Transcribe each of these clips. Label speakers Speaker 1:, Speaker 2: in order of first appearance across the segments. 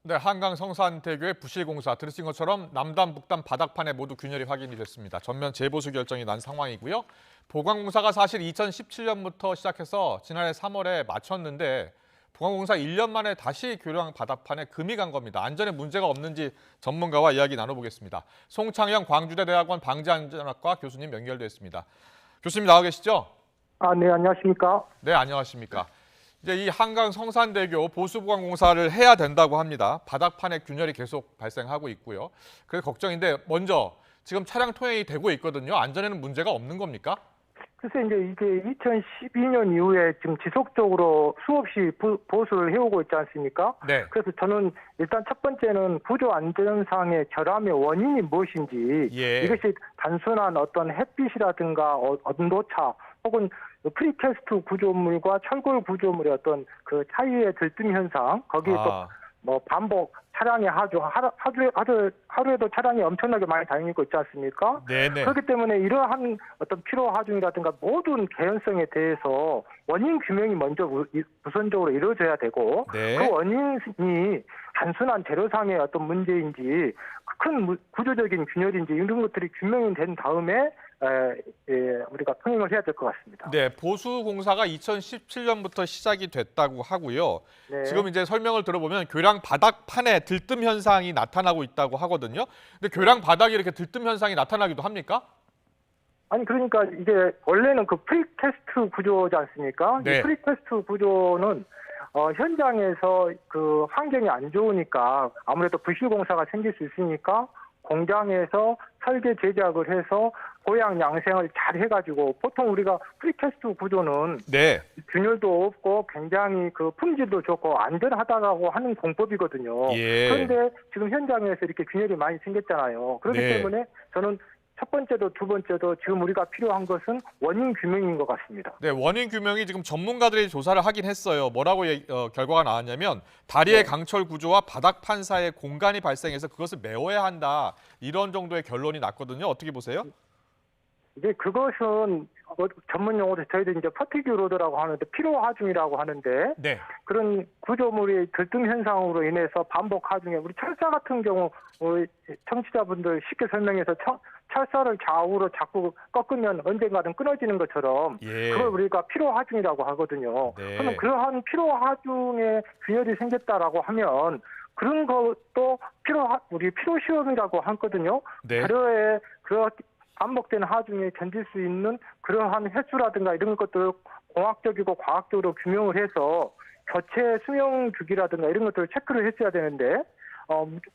Speaker 1: 네, 한강 성산대교의 부실공사 들으신 것처럼 남단, 북단 바닥판에 모두 균열이 확인이 됐습니다. 전면 재보수 결정이 난 상황이고요. 보강공사가 사실 2017년부터 시작해서 지난해 3월에 마쳤는데 보강공사 1년 만에 다시 교량 바닥판에 금이 간 겁니다. 안전에 문제가 없는지 전문가와 이야기 나눠보겠습니다. 송창영 광주대대학원 방재안전학과 교수님 연결돼 있습니다. 교수님 나와 계시죠?
Speaker 2: 네, 안녕하십니까?
Speaker 1: 네, 안녕하십니까. 이제 이 한강 성산대교 보수보강공사를 해야 된다고 합니다. 바닥판에 균열이 계속 발생하고 있고요. 그래서 걱정인데 먼저 지금 차량 통행이 되고 있거든요. 안전에는 문제가 없는 겁니까?
Speaker 2: 글쎄, 이게 2012년 이후에 지금 지속적으로 수없이 보수를 해오고 있지 않습니까?
Speaker 1: 네.
Speaker 2: 그래서 저는 일단 첫 번째는 구조 안전상의 결함의 원인이 무엇인지,
Speaker 1: 예.
Speaker 2: 이것이 단순한 어떤 햇빛이라든가 온도차 혹은 프리캐스트 구조물과 철골 구조물의 어떤 그 차이의 들뜸 현상, 거기에 또 뭐 반복 차량의 하루에도 차량이 엄청나게 많이 다니고 있지 않습니까?
Speaker 1: 네네.
Speaker 2: 그렇기 때문에 이러한 어떤 피로 하중이라든가 모든 개연성에 대해서 원인 규명이 먼저 우선적으로 이루어져야 되고,
Speaker 1: 네.
Speaker 2: 그 원인이 단순한 재료상의 어떤 문제인지 큰 구조적인 균열인지 이런 것들이 규명이 된 다음에 우리가 통행을 해야 될 것 같습니다.
Speaker 1: 네, 보수공사가 2017년부터 시작이 됐다고 하고요.
Speaker 2: 네.
Speaker 1: 지금 이제 설명을 들어보면 교량 바닥판에 들뜸 현상이 나타나고 있다고 하거든요. 근데 교량 바닥에 이렇게 들뜸 현상이 나타나기도 합니까?
Speaker 2: 아니, 그러니까 이게 원래는 그 프리캐스트 구조지 않습니까?
Speaker 1: 네.
Speaker 2: 이 프리캐스트 구조는 현장에서 그 환경이 안 좋으니까 아무래도 부실공사가 생길 수 있으니까 공장에서 설계 제작을 해서 고양 양생을 잘 해가지고, 보통 우리가 프리캐스트 구조는
Speaker 1: 네.
Speaker 2: 균열도 없고 굉장히 그 품질도 좋고 안전하다라고 하는 공법이거든요.
Speaker 1: 예.
Speaker 2: 그런데 지금 현장에서 이렇게 균열이 많이 생겼잖아요. 그렇기
Speaker 1: 네.
Speaker 2: 때문에 저는 첫 번째도 두 번째도 지금 우리가 필요한 것은 원인 규명인 것 같습니다.
Speaker 1: 네, 원인 규명이 지금 전문가들이 조사를 하긴 했어요. 뭐라고 결과가 나왔냐면 다리의 강철 구조와 바닥판 사이에 공간이 발생해서 그것을 메워야 한다. 이런 정도의 결론이 났거든요. 어떻게 보세요?
Speaker 2: 이제 그것은 전문 용어로 저희들 이제 퍼티규 로드라고 하는데 피로 하중이라고 하는데,
Speaker 1: 네.
Speaker 2: 그런 구조물이 들뜸 현상으로 인해서 반복 하중에, 우리 철사 같은 경우 청취자분들 쉽게 설명해서 철사를 좌우로 자꾸 꺾으면 언젠가는 끊어지는 것처럼
Speaker 1: 예.
Speaker 2: 그걸 우리가 피로 하중이라고 하거든요.
Speaker 1: 네.
Speaker 2: 그러면 그러한 피로 하중에 균열이 생겼다라고 하면 그런 것도 우리 피로 시험이라고 하거든요.
Speaker 1: 네.
Speaker 2: 재료에 그 반복되는 하중에 견딜 수 있는 그러한 횟수라든가 이런 것들을 공학적이고 과학적으로 규명을 해서 교체 수명 주기라든가 이런 것들을 체크를 했어야 되는데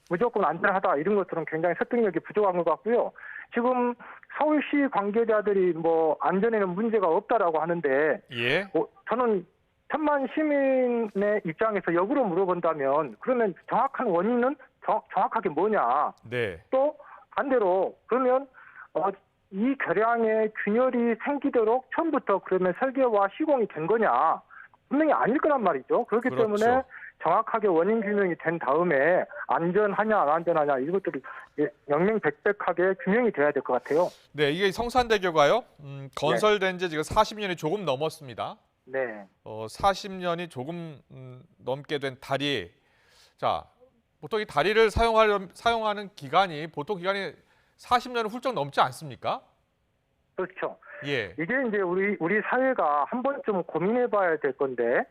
Speaker 2: 무조건 안전하다 이런 것들은 굉장히 설득력이 부족한 것 같고요. 지금 서울시 관계자들이 뭐 안전에는 문제가 없다라고 하는데,
Speaker 1: 예.
Speaker 2: 저는 천만 시민의 입장에서 역으로 물어본다면 그러면 정확한 원인은 정확하게 뭐냐?
Speaker 1: 네.
Speaker 2: 또 반대로 그러면 이 교량에 균열이 생기도록 처음부터 그러면 설계와 시공이 된 거냐? 분명히 아닐 거란 말이죠. 그렇기
Speaker 1: 그렇죠.
Speaker 2: 때문에 정확하게 원인 규명이 된 다음에 안전하냐 안 안전하냐 이것들이 명명백백하게 규명이 돼야 될 것 같아요.
Speaker 1: 네, 이게 성산대교가요. 건설된 지 지금 40년이 조금 넘었습니다.
Speaker 2: 네.
Speaker 1: 40년이 조금 넘게 된 다리. 자, 보통 이 다리를 사용하는 기간이 보통 기간이 40년을 훌쩍 넘지 않습니까?
Speaker 2: 그렇죠.
Speaker 1: 예.
Speaker 2: 이게 이제 우리 사회가 한 번쯤 고민해봐야 될 건데,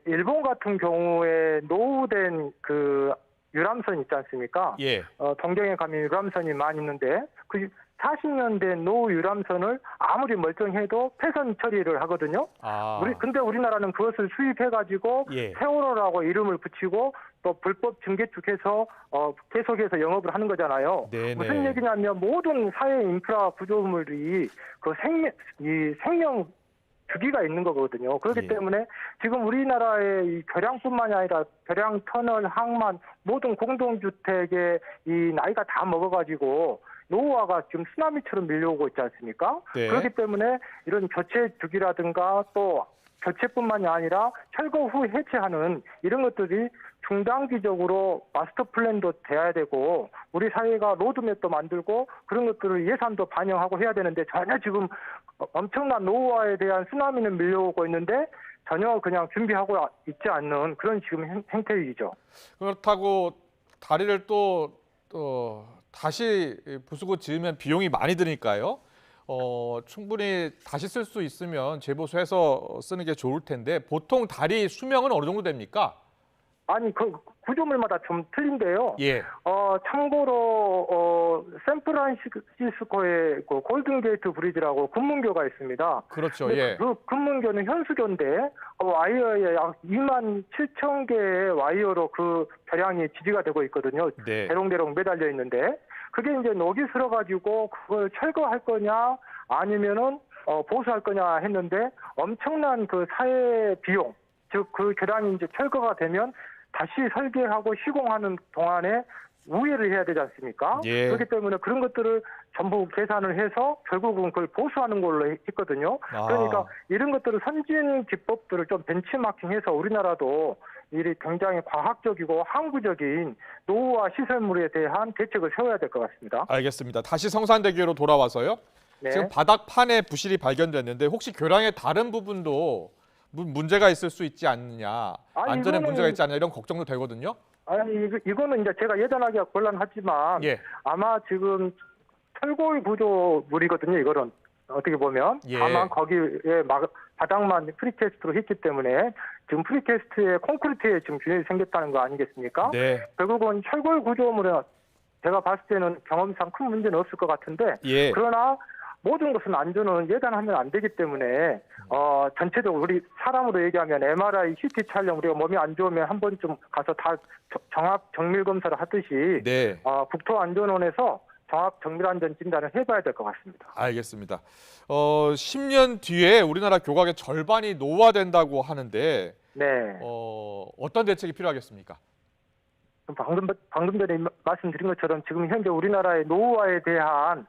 Speaker 2: 일본 같은 경우에 노후된 그 유람선 있지 않습니까?
Speaker 1: 예.
Speaker 2: 동경에 가면 유람선이 많이 있는데 그 40년 된 노후 유람선을 아무리 멀쩡해도 폐선 처리를 하거든요. 근데 우리나라는 그것을 수입해가지고
Speaker 1: 예.
Speaker 2: 세월호라고 이름을 붙이고 또 불법 증개축해서 계속해서 영업을 하는 거잖아요.
Speaker 1: 네네.
Speaker 2: 무슨 얘기냐면 모든 사회 인프라 구조물이 그 생명 주기가 있는 거거든요. 그렇기
Speaker 1: 예.
Speaker 2: 때문에 지금 우리나라의 이 교량뿐만이 아니라 교량, 터널, 항만 모든 공동주택의 이 나이가 다 먹어가지고 노후화가 지금 쓰나미처럼 밀려오고 있지 않습니까?
Speaker 1: 네.
Speaker 2: 그렇기 때문에 이런 교체 주기라든가 또 교체뿐만이 아니라 철거 후 해체하는 이런 것들이 중단기적으로 마스터 플랜도 돼야 되고 우리 사회가 로드맵도 만들고 그런 것들을 예산도 반영하고 해야 되는데 전혀 지금 엄청난 노후화에 대한 쓰나미는 밀려오고 있는데 전혀 그냥 준비하고 있지 않는 그런 지금 행태이죠.
Speaker 1: 그렇다고 다리를 또 다시 부수고 지으면 비용이 많이 드니까요. 충분히 다시 쓸 수 있으면 재보수해서 쓰는 게 좋을 텐데 보통 다리 수명은 어느 정도 됩니까?
Speaker 2: 아니 그 구조물마다 좀 틀린데요.
Speaker 1: 예.
Speaker 2: 참고로 샌프란시스코의 그 골든게이트 브리지라고 금문교가 있습니다.
Speaker 1: 그렇죠.
Speaker 2: 근데
Speaker 1: 예.
Speaker 2: 그 금문교는 현수교인데 와이어에 약 2만 7천 개의 와이어로 그 벼랑이 지지가 되고 있거든요.
Speaker 1: 네.
Speaker 2: 대롱대롱 매달려 있는데 그게 이제 녹이 슬어가지고 그걸 철거할 거냐 아니면은 보수할 거냐 했는데 엄청난 그 사회 비용, 즉 그 계단이 이제 철거가 되면 다시 설계하고 시공하는 동안에 우회를 해야 되지 않습니까?
Speaker 1: 예.
Speaker 2: 그렇기 때문에 그런 것들을 전부 계산을 해서 결국은 그걸 보수하는 걸로 했거든요. 그러니까 이런 것들을 선진 기법들을 좀 벤치마킹해서 우리나라도 이 굉장히 과학적이고 항구적인 노후화 시설물에 대한 대책을 세워야 될 것 같습니다.
Speaker 1: 알겠습니다. 다시 성산대교로 돌아와서요.
Speaker 2: 네.
Speaker 1: 지금 바닥판에 부실이 발견됐는데 혹시 교량의 다른 부분도 문제가 있을 수 있지 않느냐, 안전에
Speaker 2: 이거는
Speaker 1: 문제가 있지 않느냐 이런 걱정도 되거든요.
Speaker 2: 아니 이거는 이제 제가 예단하기가 곤란하지만
Speaker 1: 예.
Speaker 2: 아마 지금 철골 구조물이거든요. 이거는 어떻게 보면
Speaker 1: 예.
Speaker 2: 다만 거기에 바닥만 프리캐스트로 했기 때문에 지금 프리캐스트에 콘크리트에 지금 균열이 생겼다는 거 아니겠습니까?
Speaker 1: 네.
Speaker 2: 결국은 철골 구조물은 제가 봤을 때는 경험상 큰 문제는 없을 것 같은데
Speaker 1: 예.
Speaker 2: 그러나 모든 것은 안전은 예단하면 안 되기 때문에 전체적으로 우리 사람으로 얘기하면 MRI, CT 촬영 우리가 몸이 안 좋으면 한 번쯤 가서 다 정합 정밀 검사를 하듯이
Speaker 1: 네.
Speaker 2: 국토안전원에서 정합 정밀 안전 진단을 해봐야 될 것 같습니다.
Speaker 1: 알겠습니다. 10년 뒤에 우리나라 교각의 절반이 노후화된다고 하는데
Speaker 2: 네.
Speaker 1: 어떤 대책이 필요하겠습니까?
Speaker 2: 방금 전에 말씀드린 것처럼 지금 현재 우리나라의 노후화에 대한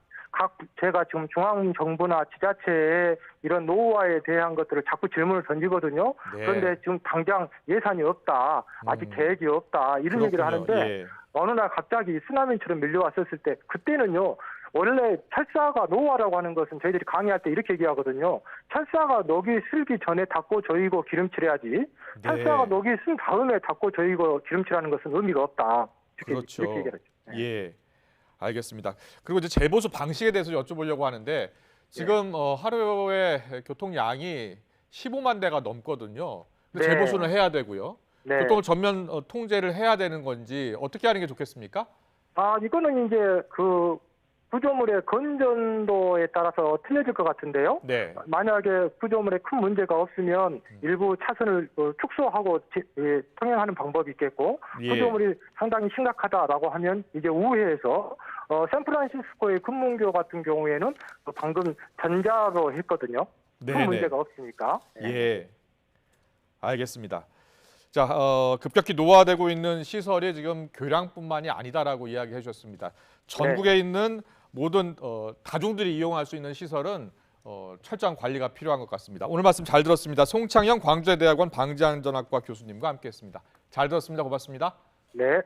Speaker 2: 제가 지금 중앙정부나 지자체에 이런 노후화에 대한 것들을 자꾸 질문을 던지거든요.
Speaker 1: 네.
Speaker 2: 그런데 지금 당장 예산이 없다, 아직 계획이 없다 이런
Speaker 1: 그렇군요.
Speaker 2: 얘기를 하는데
Speaker 1: 예.
Speaker 2: 어느 날 갑자기 쓰나미처럼 밀려왔었을 때 그때는요. 원래 철사가 노후화라고 하는 것은 저희들이 강의할 때 이렇게 얘기하거든요. 철사가 녹이 슬기 전에 닦고 조이고 기름칠해야지. 철사가 녹이 쓴 다음에 닦고 조이고 기름칠하는 것은 의미가 없다.
Speaker 1: 그렇죠.
Speaker 2: 이렇게 얘기하죠. 네.
Speaker 1: 예. 알겠습니다. 그리고 이제 재보수 방식에 대해서 여쭤보려고 하는데 지금 하루에 교통량이 15만 대가 넘거든요. 근데
Speaker 2: 네.
Speaker 1: 재보수는 해야 되고요.
Speaker 2: 네.
Speaker 1: 교통을 전면 통제를 해야 되는 건지 어떻게 하는 게 좋겠습니까?
Speaker 2: 이거는 이제 그 구조물의 건전도에 따라서 틀려질 것 같은데요.
Speaker 1: 네.
Speaker 2: 만약에 구조물에 큰 문제가 없으면 일부 차선을 축소하고 통행하는 방법이 있겠고
Speaker 1: 예.
Speaker 2: 구조물이 상당히 심각하다라고 하면 이제 우회해서 샌프란시스코의 금문교 같은 경우에는 방금 전자로 했거든요.
Speaker 1: 네네.
Speaker 2: 큰 문제가 없으니까.
Speaker 1: 예. 알겠습니다. 자, 급격히 노화되고 있는 시설이 지금 교량뿐만이 아니다라고 이야기해 주셨습니다. 전국에 있는 모든 다중들이 이용할 수 있는 시설은 철저한 관리가 필요한 것 같습니다. 오늘 말씀 잘 들었습니다. 송창영 광주대학원 방재안전학과 교수님과 함께했습니다. 잘 들었습니다. 고맙습니다.
Speaker 2: 네.